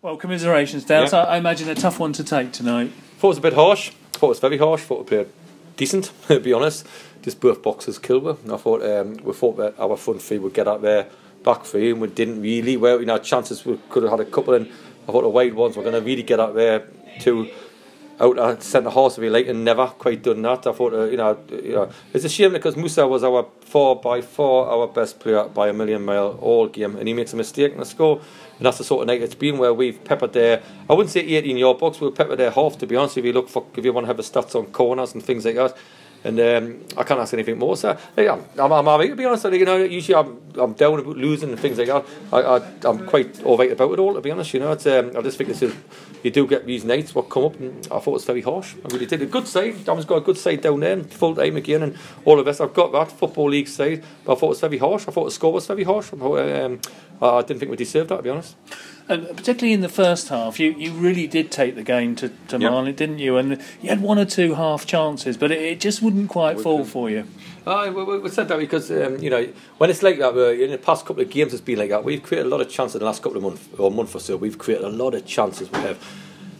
Well, commiserations, Dowse. Yeah. I imagine a tough one to take tonight. Thought it was a bit harsh. Thought it was very harsh. Thought we played decent, to be honest. Just both boxes killed us. I thought we thought that our front three would get out there back three, and we didn't really. Well, chances we could have had a couple, and I thought the wide ones were going to really get out there to out centre half if you like, and never quite done that. I thought, it's a shame because Musa was by far our best player by a million mile all game, and he makes a mistake in the score. And that's the sort of night it's been where we've peppered there. I wouldn't say 18-yard box, we've peppered there half, to be honest. If you want to have the stats on corners and things like that. And I can't ask anything more. So yeah, I'm alright, to be honest. Usually I'm down about losing and things like that. I'm quite alright about it all, to be honest. It's I just think you do get these nights what come up, and I thought it was very harsh. I really did. A good side. Dam's got a good side down there, and full time again, and all of this. I've got that Football League side, but I thought it was very harsh. I thought the score was very harsh. I didn't think we deserved that, to be honest. And particularly in the first half, you really did take the game to Barnet, didn't you? And you had one or two half chances, but it just wouldn't quite fall for you. We said that because when it's like that, in the past couple of games it's been like that. We've created a lot of chances in the last couple of month or so. We've created a lot of chances we have,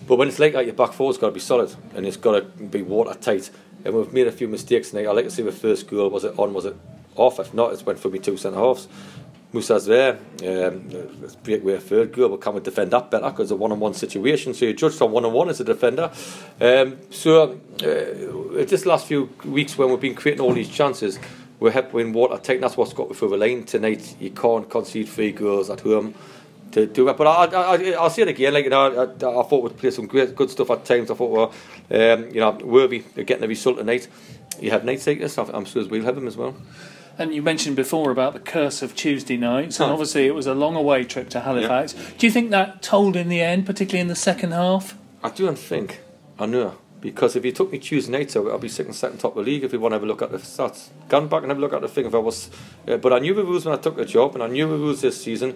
but when it's like that, your back four's got to be solid and it's got to be watertight. And we've made a few mistakes tonight. I like to see the first goal. Was it on? Was it off? If not, it went for me two centre halves. Musa's there. Let's break away a third goal, but can we defend that better? Because it's a one-on-one situation, so you're judged on one-on-one as a defender. Just the last few weeks when we've been creating all these chances, we have been watertight. That's what's got me through the line tonight. You can't concede 3 goals at home to do it. But I'll say it again. I thought we'd play some good stuff at times. I thought we were worthy of getting a result tonight. You have nights like this. I'm sure we'll have them as well. And you mentioned before about the curse of Tuesday nights, and obviously it was a long away trip to Halifax. Yeah. Do you think that told in the end, particularly in the second half? I don't think. I know. Because if you took me Tuesday night, I'll be sitting second top of the league if you want to have a look at the stats. Gone back and have a look at the thing if I was... but I knew the rules when I took the job, and I knew the rules this season.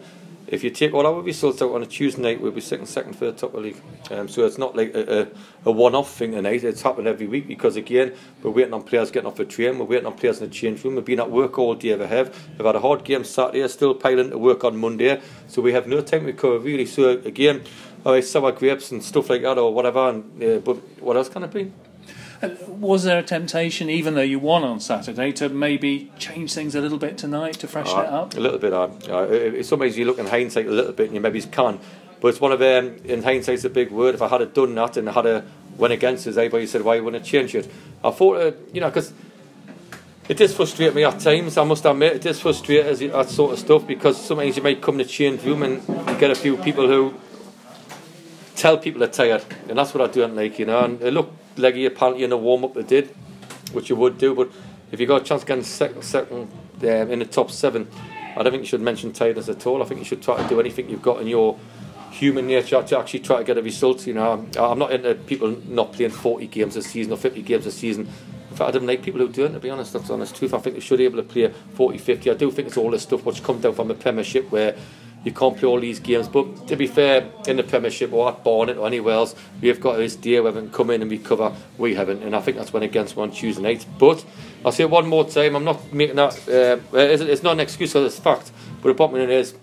If you take all our results out on a Tuesday night, we'll be sitting second, third top of the league. So it's not like a one-off thing tonight. It's happened every week because, again, we're waiting on players getting off the train. We're waiting on players in the change room. We've been at work all day. We've had a hard game Saturday, still piling to work on Monday. So we have no time to recover, really. So, again, sour grapes and stuff like that or whatever. But what else can it be? Was there a temptation, even though you won on Saturday, to maybe change things a little bit tonight to freshen it up? A little bit. Sometimes you look in hindsight a little bit and you maybe can. But it's one of them, in hindsight, it's a big word. If I had done that and I had went against us, everybody said, why wouldn't I change it? I thought, because it does frustrate me at times, I must admit. It does frustrate us, that sort of stuff, because sometimes you might come in the change room and you get a few people who tell people they're tired. And that's what I don't like, And look, leggy apparently in the warm-up they did, which you would do, but if you got a chance of getting second in the top 7, I don't think you should mention tiredness at all. I think you should try to do anything you've got in your human nature to actually try to get a result. I'm not into people not playing 40 games a season or 50 games a season. In fact, I don't like people who do it, to be honest. That's the honest truth. I think they should be able to play 40, 50. I do think it's all this stuff which comes down from the Premiership where you can't play all these games, but to be fair, in the Premiership or at Barnet or anywhere else, we have got this day where we can come in and recover. We haven't, and I think that's when against one Tuesday night. But I'll say it one more time, I'm not making that, it's not an excuse, because it's fact, but the bottom line is,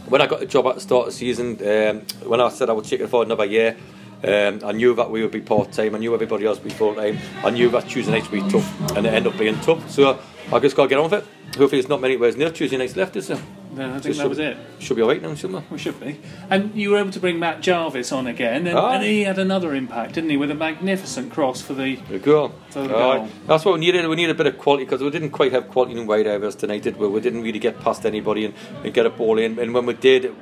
when I got the job at the start of the season, when I said I would take it for another year, I knew that we would be part-time, I knew everybody else would be full-time, I knew that Tuesday nights would be tough, and it ended up being tough, so I just got to get on with it. Hopefully there's not many ways near Tuesday nights left, is there? No, I think that was it. Should be alright now, shouldn't we? We should be. And you were able to bring Matt Jarvis on again, and he had another impact, didn't he, with a magnificent cross for the goal. That's what we needed. We needed a bit of quality, because we didn't quite have quality in wide areas tonight, did we? We didn't really get past anybody and get a ball in. And when we did,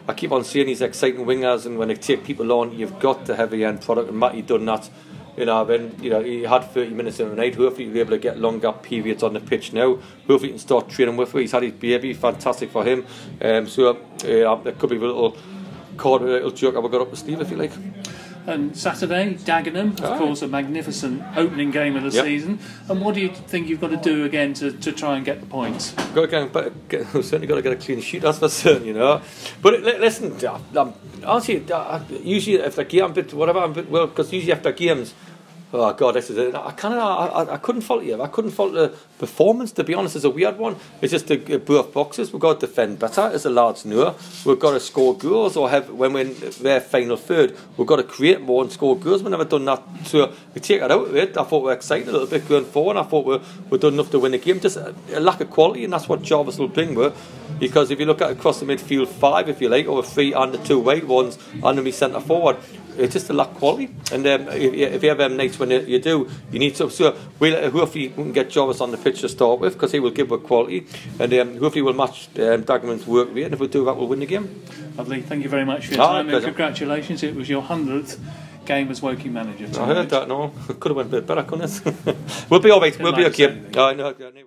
I keep on seeing these exciting wingers, and when they take people on, you've got to have the end product, and Matty done that. He had 30 minutes in the night. Hopefully he'll be able to get longer periods on the pitch now. Hopefully he can start training with him. He's had his baby, fantastic for him. There could be a little joke I got up the sleeve, if you like. And Saturday, Dagenham, of course, a magnificent opening game of the season. And what do you think you've got to do again to try and get the points? Certainly got to get a clean sheet, that's for certain, But listen, honestly, usually after a game, because usually after games, Oh God, this is it. I couldn't fault you. I couldn't fault the performance. To be honest, it's a weird one. It's just both boxes. We've got to defend better, as the lads know. We've got to score goals, or when we're in their final third, we've got to create more and score goals. We've never done that. So we take it out of it. I thought we were excited a little bit going forward. I thought we're done enough to win the game. Just a lack of quality, and that's what Jarvis will bring with. Because if you look at across the midfield 5, if you like, or 3 and the 2 wide ones, and then we centre forward. It's just a lack of quality, and if you have nights when you do, you need to. So hopefully we can get Jarvis on the pitch to start with, because he will give us quality, and hopefully we'll match Dagenham's work rate, and if we do that, we'll win the game. Lovely, thank you very much for your time, and congratulations. It was your 100th game as Woking manager. I heard that. No, it could have went a bit better, couldn't it? We'll be all right. We'll be okay.